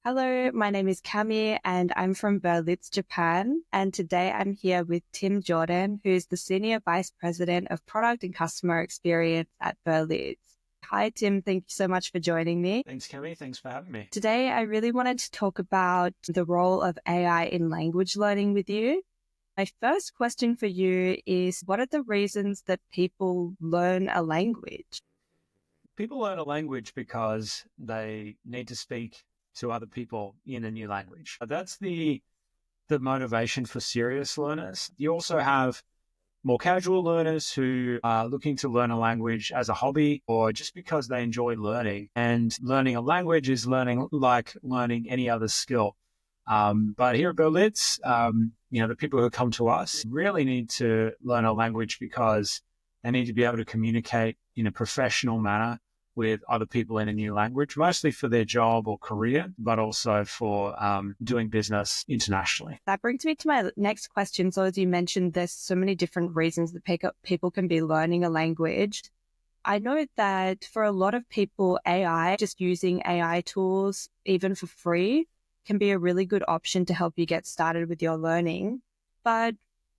Hello, my name is Cami and I'm from Berlitz, Japan. And today I'm here with Tim Jordan, who is the Senior Vice President of Product and Customer Experience at Berlitz. Hi, Tim. Thank you so much for joining me. Thanks, Cami. Thanks for having me. Today, I really wanted to talk about the role of AI in language learning with you. My first question for you is, what are the reasons that people learn a language? People learn a language because they need to speak to other people in a new language. That's the motivation for serious learners. You also have more casual learners who are looking to learn a language as a hobby or just because they enjoy learning. And learning a language is learning like learning any other skill. But here at Berlitz, the people who come to us really need to learn a language because they need to be able to communicate in a professional manner with other people in a new language, mostly for their job or career, but also for doing business internationally. That brings me to my next question. So as you mentioned, there's so many different reasons that people can be learning a language. I know that for a lot of people, just using AI tools, even for free, can be a really good option to help you get started with your learning. But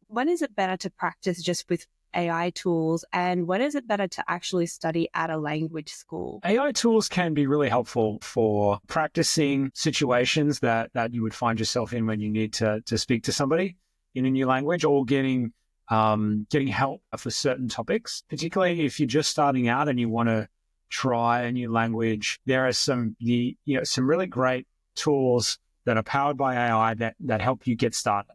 when is it better to practice just with AI tools, and when is it better to actually study at a language school? AI tools can be really helpful for practicing situations that you would find yourself in when you need to speak to somebody in a new language, or getting help for certain topics. Particularly if you're just starting out and you want to try a new language, there are some really great tools that are powered by AI that help you get started.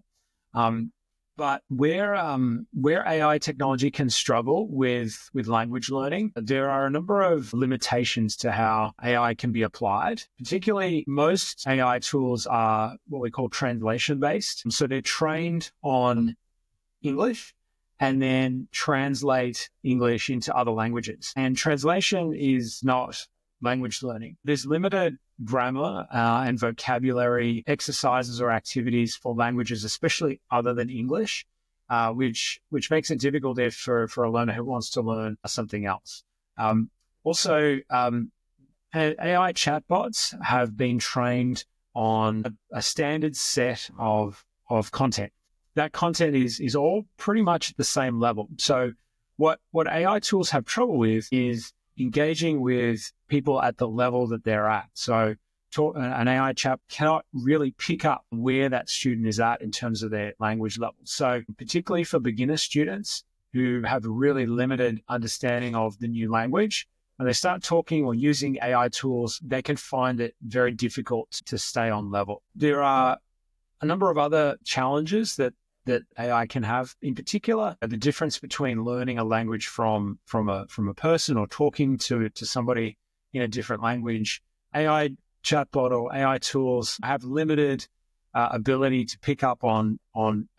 But where AI technology can struggle with language learning, there are a number of limitations to how AI can be applied. Particularly, most AI tools are what we call translation-based. So they're trained on English and then translate English into other languages. And translation is not language learning. There's limited grammar and vocabulary exercises or activities for languages, especially other than English, which makes it difficult for a learner who wants to learn something else. Also, AI chatbots have been trained on a standard set of content. That content is all pretty much at the same level. So what AI tools have trouble with is engaging with people at the level that they're at. So an AI chat cannot really pick up where that student is at in terms of their language level. So particularly for beginner students who have a really limited understanding of the new language, when they start talking or using AI tools, they can find it very difficult to stay on level. There are a number of other challenges that AI can have. In particular, the difference between learning a language from a person or talking to somebody in a different language. AI chatbot or AI tools have limited ability to pick up on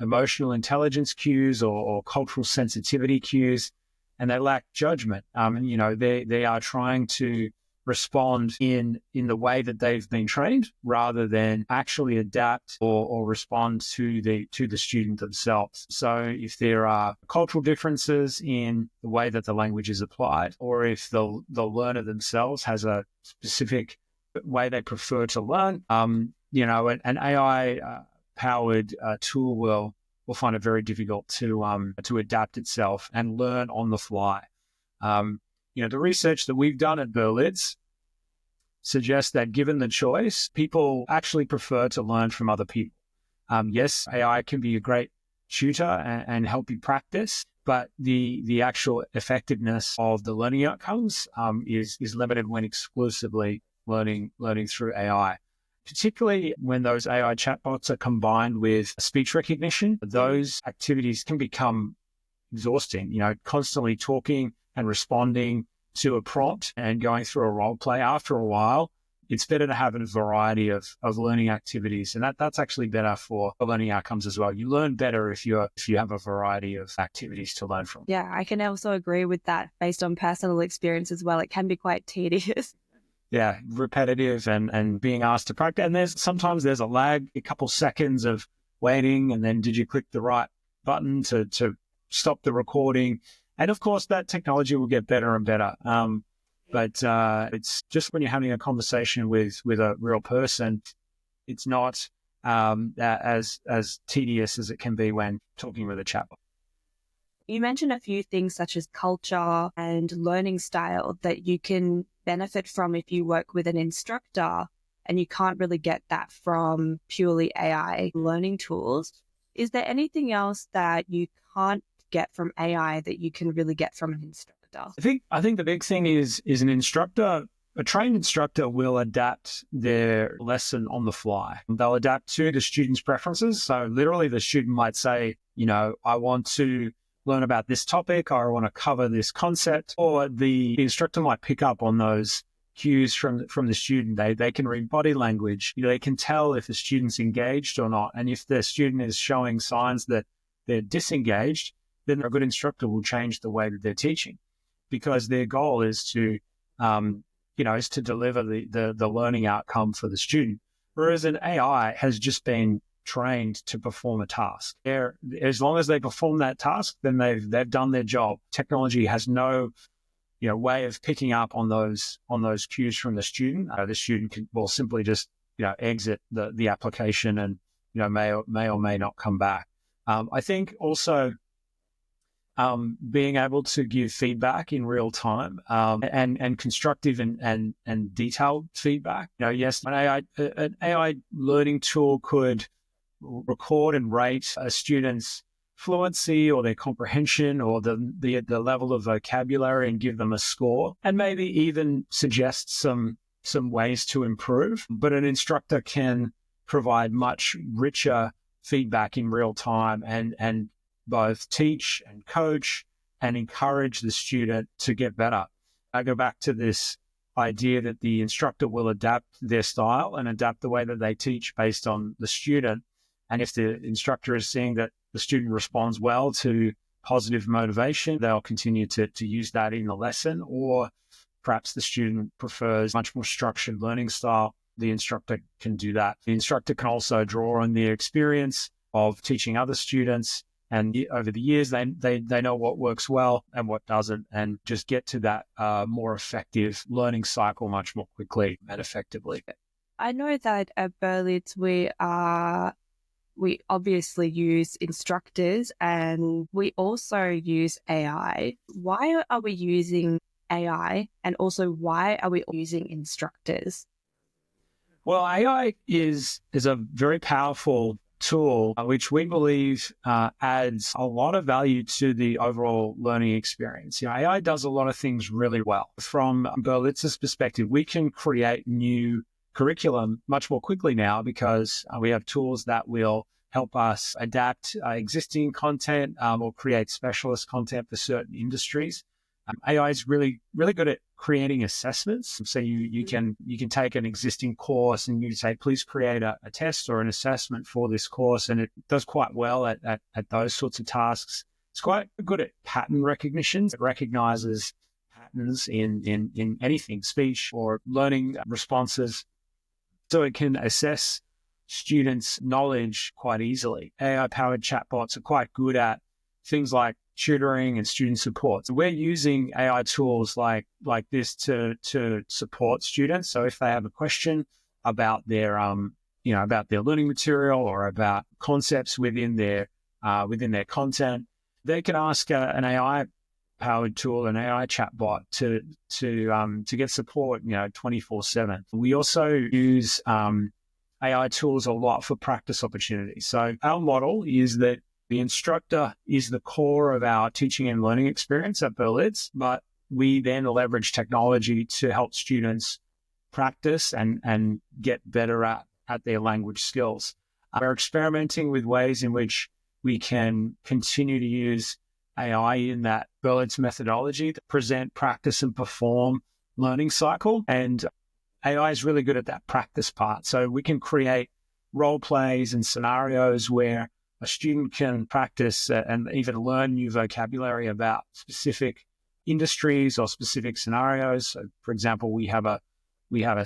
emotional intelligence cues or cultural sensitivity cues, and they lack judgment. They are trying to respond in the way that they've been trained rather than actually adapt or respond to the student themselves. So if there are cultural differences in the way that the language is applied, or if the learner themselves has a specific way they prefer to learn, an AI powered tool will find it very difficult to adapt itself and learn on the fly. The research that we've done at Berlitz suggests that given the choice, people actually prefer to learn from other people. Yes, AI can be a great tutor and help you practice, but the actual effectiveness of the learning outcomes is limited when exclusively learning through AI. Particularly when those AI chatbots are combined with speech recognition, those activities can become exhausting. Constantly talking and responding to a prompt and going through a role play. After a while, it's better to have a variety of learning activities, and that's actually better for learning outcomes as well. You learn better if you have a variety of activities to learn from. Yeah, I can also agree with that based on personal experience as well. It can be quite tedious. Yeah, repetitive and being asked to practice. And sometimes there's a lag, a couple seconds of waiting, and then did you click the right button to stop the recording? And of course, that technology will get better and better. But it's just when you're having a conversation with a real person, It's not as tedious as it can be when talking with a chatbot. You mentioned a few things such as culture and learning style that you can benefit from if you work with an instructor, and you can't really get that from purely AI learning tools. Is there anything else that you can't get from AI that you can really get from an instructor? I think the big thing is an instructor. A trained instructor will adapt their lesson on the fly. They'll adapt to the student's preferences. So literally the student might say, I want to learn about this topic, or I want to cover this concept, or the instructor might pick up on those cues from the student. They can read body language. They can tell if the student's engaged or not. And if the student is showing signs that they're disengaged, then a good instructor will change the way that they're teaching, because their goal is to deliver the learning outcome for the student. Whereas an AI has just been trained to perform a task. As long as they perform that task, then they've done their job. Technology has no way of picking up on those cues from the student. The student will simply just exit the application and may or may not come back. I think also being able to give feedback in real time and constructive and detailed feedback. Yes, an AI learning tool could record and rate a student's fluency or their comprehension or the level of vocabulary and give them a score, and maybe even suggest some ways to improve. But an instructor can provide much richer feedback in real time and both teach and coach and encourage the student to get better. I go back to this idea that the instructor will adapt their style and adapt the way that they teach based on the student. And if the instructor is seeing that the student responds well to positive motivation, they'll continue to use that in the lesson. Or perhaps the student prefers much more structured learning style. The instructor can do that. The instructor can also draw on their experience of teaching other students. And over the years, they know what works well and what doesn't, and just get to that more effective learning cycle much more quickly and effectively. I know that at Berlitz, we obviously use instructors and we also use AI. Why are we using AI, and also why are we using instructors? Well, AI is a very powerful tool, which we believe adds a lot of value to the overall learning experience. AI does a lot of things really well. From Berlitz's perspective, we can create new curriculum much more quickly now because we have tools that will help us adapt existing content or create specialist content for certain industries. AI is really, really good at creating assessments. So you can take an existing course and you say, please create a test or an assessment for this course. And it does quite well at those sorts of tasks. It's quite good at pattern recognition. It recognizes patterns in anything, speech or learning responses. So it can assess students' knowledge quite easily. AI-powered chatbots are quite good at things like tutoring and student support. So we're using AI tools like this to support students. So if they have a question about their about their learning material or about concepts within their content, they can ask an AI powered tool, an AI chatbot to get support 24/7. We also use AI tools a lot for practice opportunities. So our model is that the instructor is the core of our teaching and learning experience at Berlitz, but we then leverage technology to help students practice and get better at their language skills. We're experimenting with ways in which we can continue to use AI in that Berlitz methodology to present, practice, and perform learning cycle. And AI is really good at that practice part. So we can create role plays and scenarios where a student can practice and even learn new vocabulary about specific industries or specific scenarios. So, for example, we have a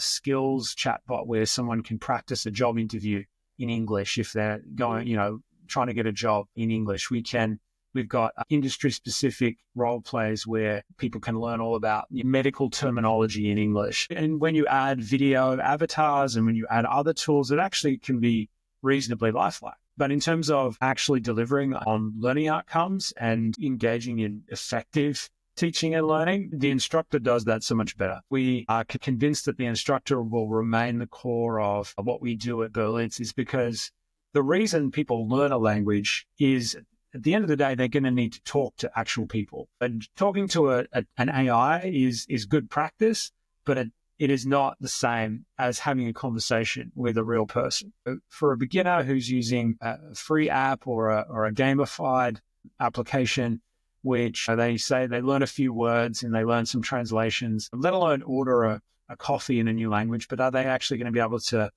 skills chatbot where someone can practice a job interview in English if they're going, trying to get a job in English. We can We've got industry-specific role plays where people can learn all about medical terminology in English. And when you add video avatars and when you add other tools, it actually can be reasonably lifelike. But in terms of actually delivering on learning outcomes and engaging in effective teaching and learning, the instructor does that so much better. We are convinced that the instructor will remain the core of what we do at Berlitz, is because the reason people learn a language is, at the end of the day, they're going to need to talk to actual people. And talking to an AI is good practice, but it is not the same as having a conversation with a real person. For a beginner who's using a free app or a gamified application, which they say they learn a few words and they learn some translations, let alone order a coffee in a new language, but are they actually going to be able to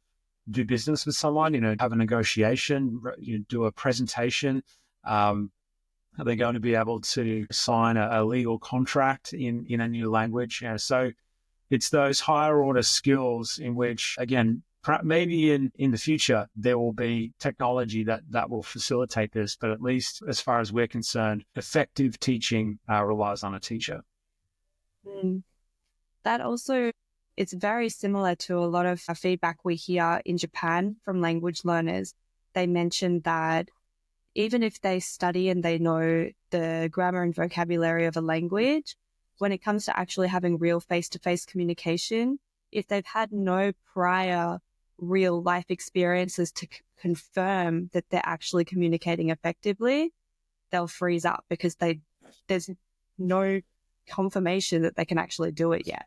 do business with someone, have a negotiation, do a presentation? Are they going to be able to sign a legal contract in a new language? So it's those higher order skills in which, again, maybe in the future, there will be technology that will facilitate this. But at least as far as we're concerned, effective teaching relies on a teacher. That also, it's very similar to a lot of feedback we hear in Japan from language learners. They mentioned that even if they study and they know the grammar and vocabulary of a language, when it comes to actually having real face-to-face communication, if they've had no prior real life experiences to confirm that they're actually communicating effectively, they'll freeze up because there's no confirmation that they can actually do it yet.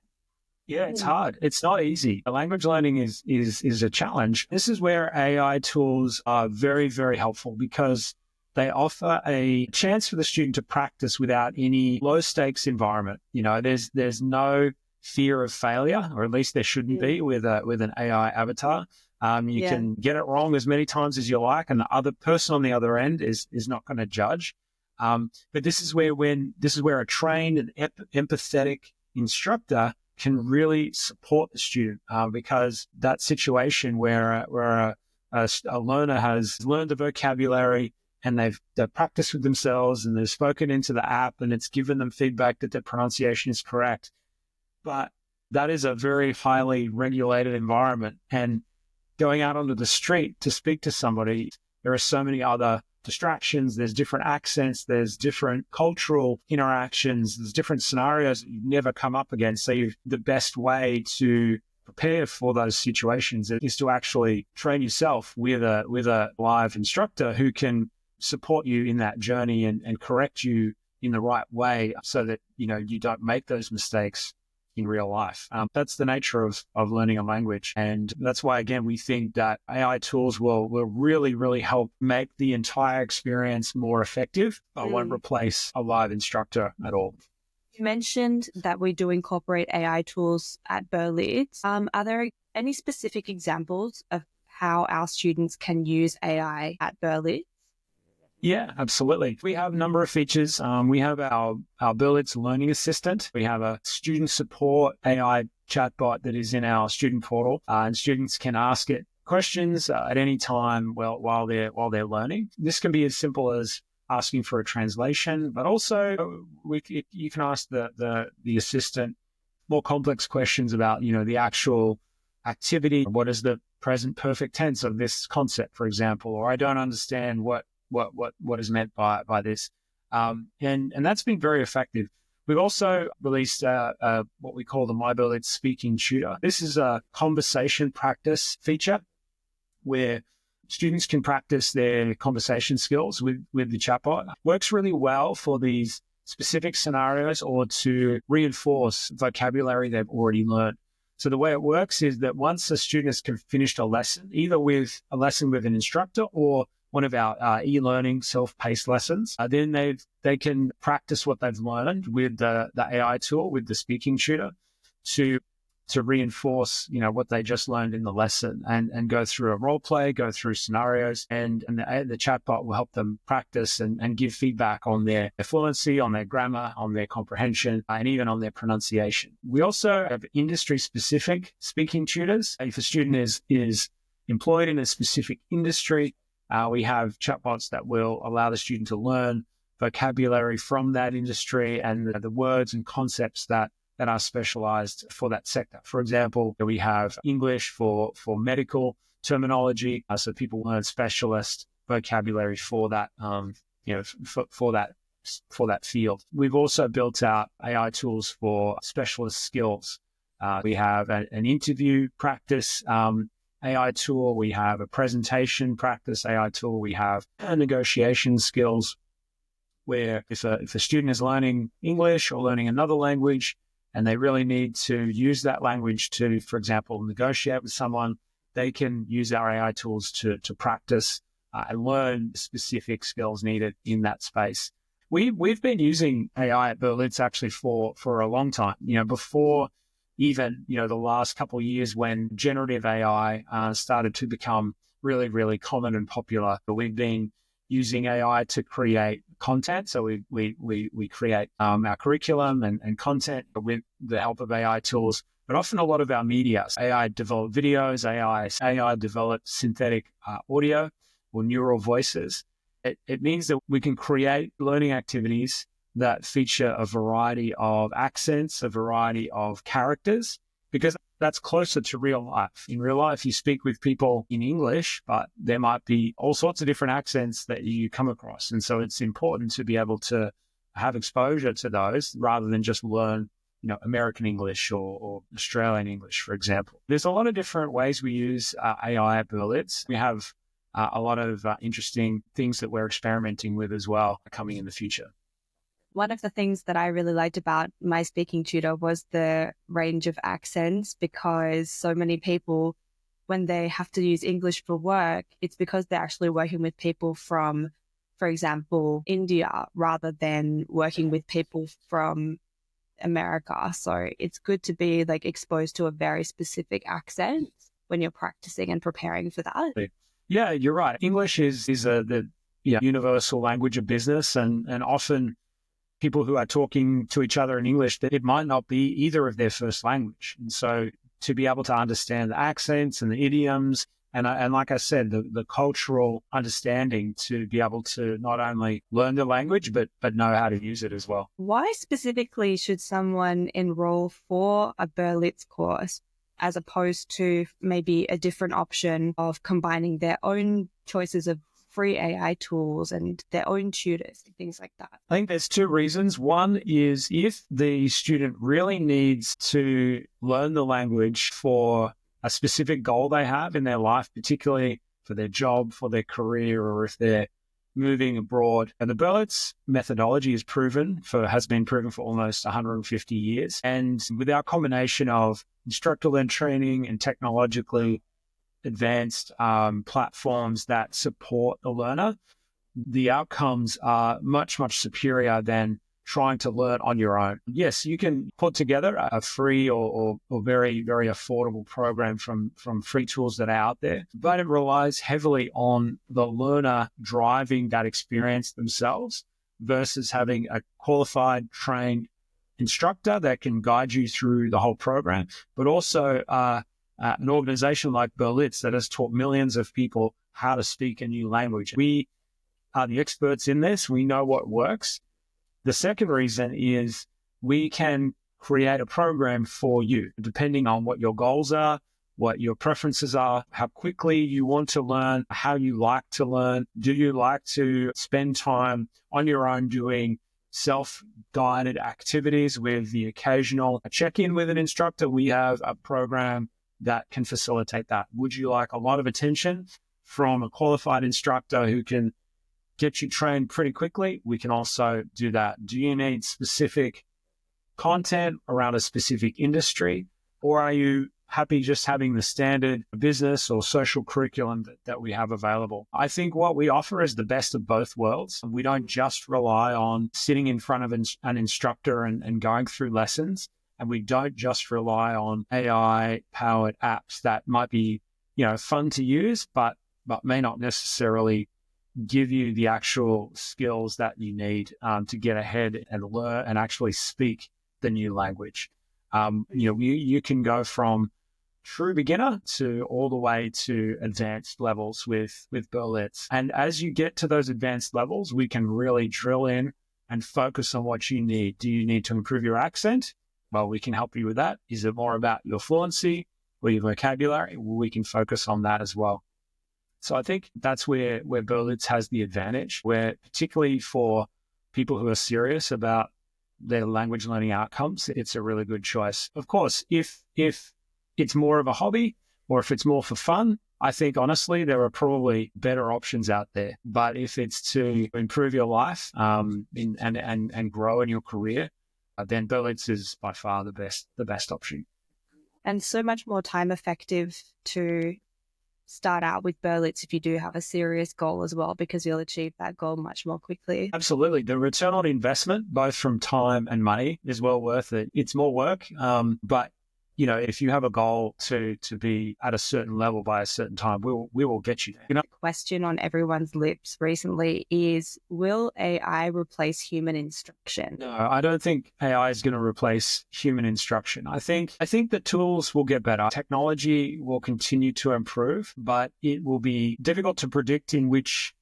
Yeah, it's hard. It's not easy. Language learning is a challenge. This is where AI tools are very, very helpful because they offer a chance for the student to practice without any low stakes environment. There's no fear of failure, or at least there shouldn't be with an AI avatar. You can get it wrong as many times as you like, and the other person on the other end is not going to judge. But this is where a trained and empathetic instructor can really support the student, because that situation where a learner has learned the vocabulary and they've practiced with themselves and they've spoken into the app and it's given them feedback that their pronunciation is correct. But that is a very highly regulated environment. And going out onto the street to speak to somebody, there are so many other distractions. There's different accents. There's different cultural interactions. There's different scenarios that you've never come up against. So the best way to prepare for those situations is to actually train yourself with a live instructor who can support you in that journey and correct you in the right way so that, you don't make those mistakes in real life. That's the nature of learning a language. And that's why, again, we think that AI tools will really, really help make the entire experience more effective, but won't replace a live instructor at all. You mentioned that we do incorporate AI tools at Berlitz. Are there any specific examples of how our students can use AI at Berlitz? Yeah, absolutely. We have a number of features. We have our Berlitz Learning Assistant. We have a student support AI chatbot that is in our student portal, and students can ask it questions at any time while they're learning. This can be as simple as asking for a translation, but also you can ask the assistant more complex questions about the actual activity. What is the present perfect tense of this concept, for example? Or I don't understand what is meant by this. And that's been very effective. We've also released what we call the My Berlitz Speaking Tutor. This is a conversation practice feature where students can practice their conversation skills with the chatbot. Works really well for these specific scenarios or to reinforce vocabulary they've already learned. So the way it works is that once a student has finished a lesson, either with a lesson with an instructor or one of our e-learning self-paced lessons, then they can practice what they've learned with the AI tool, with the speaking tutor, to reinforce what they just learned in the lesson and go through a role play, go through scenarios, and the chatbot will help them practice and give feedback on their fluency, on their grammar, on their comprehension, and even on their pronunciation. We also have industry-specific speaking tutors. If a student is employed in a specific industry, we have chatbots that will allow the student to learn vocabulary from that industry and the words and concepts that are specialized for that sector. For example, we have English for medical terminology, so people learn specialist vocabulary for that, for that field. We've also built out AI tools for specialist skills. We have an interview practice AI tool. We have a presentation practice AI tool. We have negotiation skills, where if a student is learning English or learning another language and they really need to use that language to, for example, negotiate with someone, they can use our AI tools to practice and learn specific skills needed in that space. We've been using AI at Berlitz actually for a long time, before even, the last couple of years when generative AI started to become really, really common and popular. We've been using AI to create content. So we create our curriculum and content with the help of AI tools, but often a lot of our media. AI developed videos, AI developed synthetic audio or neural voices. It means that we can create learning activities that feature a variety of accents, a variety of characters, because that's closer to real life. In real life, you speak with people in English, but there might be all sorts of different accents that you come across. And so it's important to be able to have exposure to those rather than just learn, American English or Australian English, for example. There's a lot of different ways we use AI at Berlitz. We have a lot of interesting things that we're experimenting with as well coming in the future. One of the things that I really liked about my speaking tutor was the range of accents, because so many people, when they have to use English for work, it's because they're actually working with people from, for example, India, rather than working with people from America. So it's good to be exposed to a very specific accent when you're practicing and preparing for that. Yeah, you're right. English is the universal language of business, and often people who are talking to each other in English, that it might not be either of their first language. And so to be able to understand the accents and the idioms, and like I said, the cultural understanding to be able to not only learn the language, but know how to use it as well. Why specifically should someone enroll for a Berlitz course as opposed to maybe a different option of combining their own choices of free AI tools and their own tutors and things like that? I think there's two reasons. One is if the student really needs to learn the language for a specific goal they have in their life, particularly for their job, for their career, or if they're moving abroad. And the Berlitz methodology has been proven for almost 150 years. And with our combination of instructor-led training and technologically advanced platforms that support the learner, the outcomes are much, much superior than trying to learn on your own. Yes, you can put together a free or very, very affordable program from free tools that are out there, but it relies heavily on the learner driving that experience themselves versus having a qualified, trained instructor that can guide you through the whole program, but also an organization like Berlitz that has taught millions of people how to speak a new language. We are the experts in this. We know what works. The second reason is we can create a program for you, depending on what your goals are, what your preferences are, how quickly you want to learn, how you like to learn. Do you like to spend time on your own doing self-guided activities with the occasional check-in with an instructor? We have a program that can facilitate that. Would you like a lot of attention from a qualified instructor who can get you trained pretty quickly? We can also do that. Do you need specific content around a specific industry, or are you happy just having the standard business or social curriculum that we have available? I think what we offer is the best of both worlds. We don't just rely on sitting in front of an instructor and going through lessons. And we don't just rely on AI-powered apps that might be, fun to use, but may not necessarily give you the actual skills that you need to get ahead and learn and actually speak the new language. You can go from true beginner to all the way to advanced levels with Berlitz. And as you get to those advanced levels, we can really drill in and focus on what you need. Do you need to improve your accent? Well, we can help you with that. Is it more about your fluency or your vocabulary? We can focus on that as well. So I think that's where Berlitz has the advantage, where particularly for people who are serious about their language learning outcomes, it's a really good choice. Of course, if it's more of a hobby or if it's more for fun, I think honestly there are probably better options out there. But if it's to improve your life and grow in your career, then Berlitz is by far the best option. And so much more time effective to start out with Berlitz if you do have a serious goal as well, because you'll achieve that goal much more quickly. Absolutely. The return on investment, both from time and money, is well worth it. It's more work, but if you have a goal to be at a certain level by a certain time, we will get you there. The question on everyone's lips recently is, will AI replace human instruction? No, I don't think AI is going to replace human instruction. I think the tools will get better. Technology will continue to improve, but it will be difficult to predict in which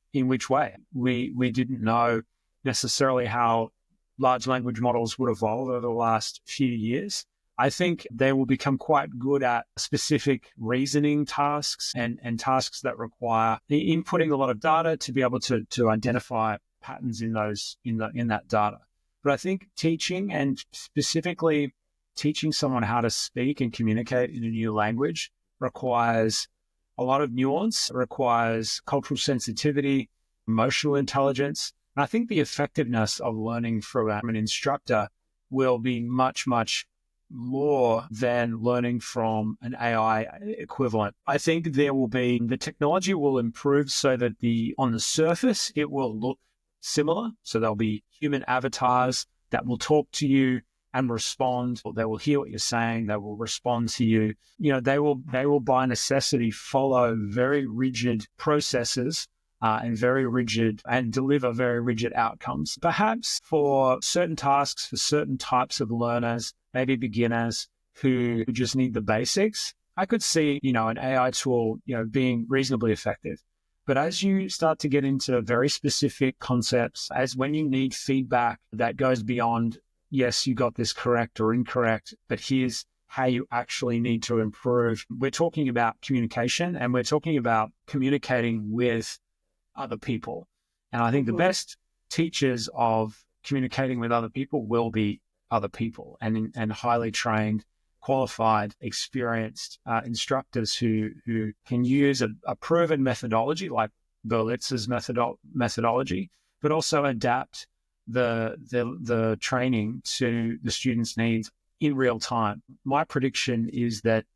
way. We didn't know necessarily how large language models would evolve over the last few years. I think they will become quite good at specific reasoning tasks and tasks that require the inputting a lot of data to be able to identify patterns in that data. But I think teaching, and specifically teaching someone how to speak and communicate in a new language, requires a lot of nuance, requires cultural sensitivity, emotional intelligence. And I think the effectiveness of learning from an instructor will be much, much more than learning from an AI equivalent. I think the technology will improve so that on the surface, it will look similar. So there'll be human avatars that will talk to you and respond, or they will hear what you're saying. They will respond to you. They will by necessity follow very rigid processes and deliver very rigid outcomes. Perhaps for certain tasks, for certain types of learners, maybe beginners who just need the basics, I could see, an AI tool, being reasonably effective. But as you start to get into very specific concepts, as when you need feedback that goes beyond, yes, you got this correct or incorrect, but here's how you actually need to improve. We're talking about communication, and we're talking about communicating with other people. And I think the best teachers of communicating with other people will be other people and highly trained, qualified, experienced instructors who can use a proven methodology like Berlitz's methodology, but also adapt the training to the students' needs in real time. My prediction is that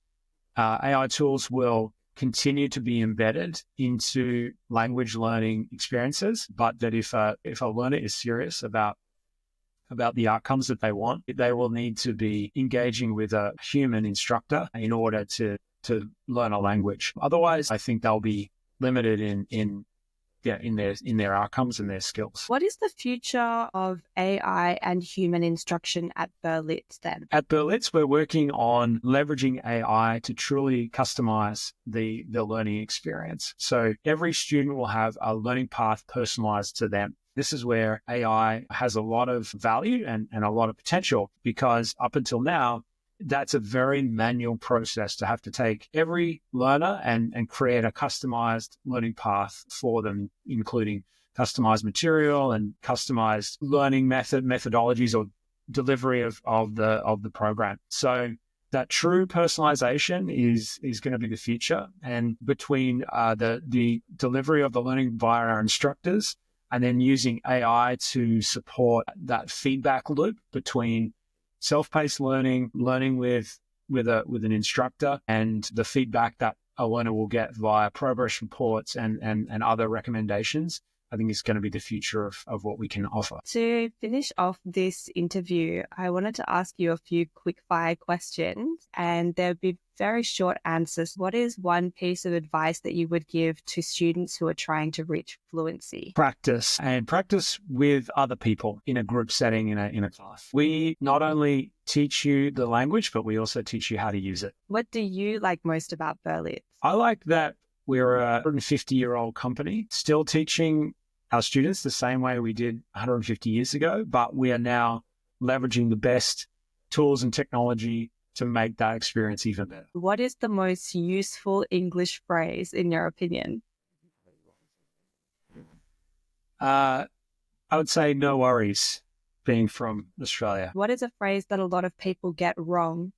AI tools will continue to be embedded into language learning experiences, but that if a learner is serious about the outcomes that they want, they will need to be engaging with a human instructor in order to learn a language. Otherwise, I think they'll be limited in their outcomes and their skills. What is the future of AI and human instruction at Berlitz then? At Berlitz, we're working on leveraging AI to truly customize the learning experience. So every student will have a learning path personalized to them. This is where AI has a lot of value and a lot of potential, because up until now, that's a very manual process to have to take every learner and create a customized learning path for them, including customized material and customized learning methodologies or delivery of the program. So that true personalization is going to be the future. And between the delivery of the learning via our instructors and then using AI to support that feedback loop between self-paced learning with an instructor, and the feedback that a learner will get via progress reports and other recommendations, I think is going to be the future of what we can offer. To finish off this interview, I wanted to ask you a few quick fire questions, and there'll be very short answers. What is one piece of advice that you would give to students who are trying to reach fluency? Practice, and practice with other people in a group setting, in a class. We not only teach you the language, but we also teach you how to use it. What do you like most about Berlitz? I like that we're a 150-year-old company, still teaching our students the same way we did 150 years ago, but we are now leveraging the best tools and technology to make that experience even better. What is the most useful English phrase in your opinion? I would say no worries, being from Australia. What is a phrase that a lot of people get wrong?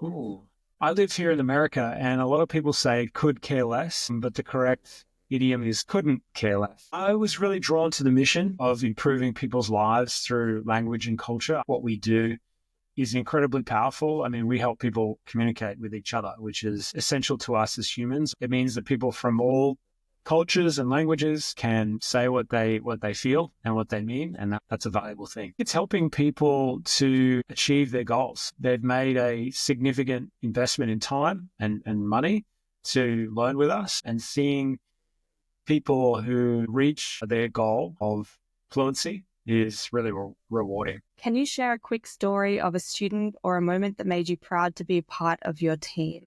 Ooh. I live here in America, and a lot of people say could care less, but the correct idiom is couldn't care less. I was really drawn to the mission of improving people's lives through language and culture. What we do is incredibly powerful. I mean, we help people communicate with each other, which is essential to us as humans. It means that people from all cultures and languages can say what they feel and what they mean, and that's a valuable thing. It's helping people to achieve their goals. They've made a significant investment in time and money to learn with us, and seeing people who reach their goal of fluency is really rewarding. Can you share a quick story of a student or a moment that made you proud to be part of your team?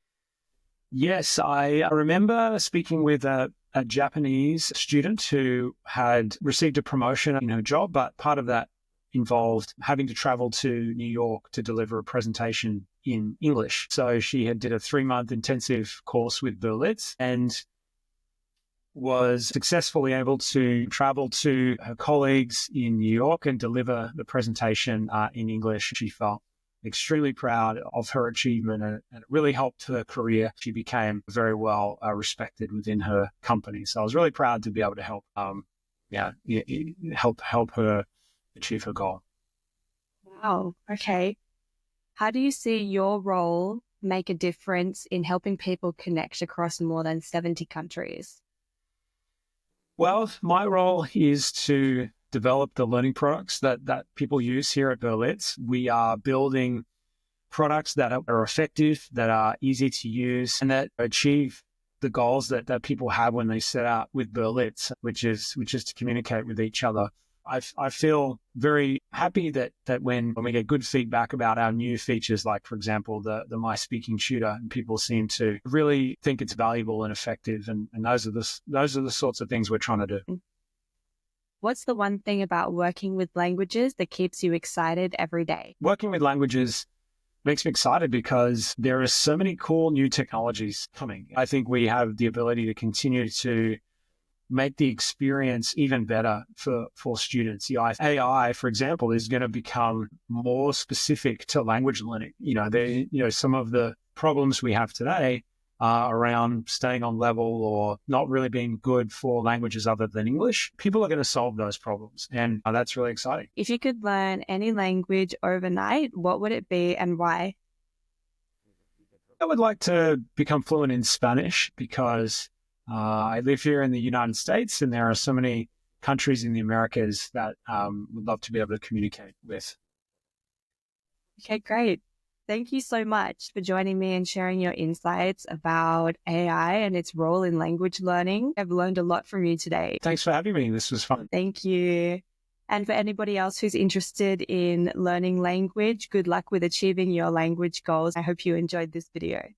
Yes, I remember speaking with a Japanese student who had received a promotion in her job, but part of that involved having to travel to New York to deliver a presentation in English. So she had did a 3-month intensive course with Berlitz and was successfully able to travel to her colleagues in New York and deliver the presentation in English. She felt extremely proud of her achievement, and it really helped her career. She became very well respected within her company. So I was really proud to be able to help her achieve her goal. Wow. Okay. How do you see your role make a difference in helping people connect across more than 70 countries? Well, my role is to develop the learning products that people use here at Berlitz. We are building products that are effective, that are easy to use, and that achieve the goals that people have when they set out with Berlitz, which is to communicate with each other. I feel very happy that when we get good feedback about our new features, like, for example, the My Speaking Tutor, and people seem to really think it's valuable and effective. And those are the sorts of things we're trying to do. What's the one thing about working with languages that keeps you excited every day? Working with languages makes me excited because there are so many cool new technologies coming. I think we have the ability to continue to make the experience even better for students. AI, for example, is going to become more specific to language learning. Some of the problems we have today around staying on level or not really being good for languages other than English. People are going to solve those problems, and that's really exciting. If you could learn any language overnight, what would it be and why? I would like to become fluent in Spanish because I live here in the United States, and there are so many countries in the Americas that would love to be able to communicate with. Okay, great. Thank you so much for joining me and sharing your insights about AI and its role in language learning. I've learned a lot from you today. Thanks for having me. This was fun. Thank you. And for anybody else who's interested in learning language, good luck with achieving your language goals. I hope you enjoyed this video.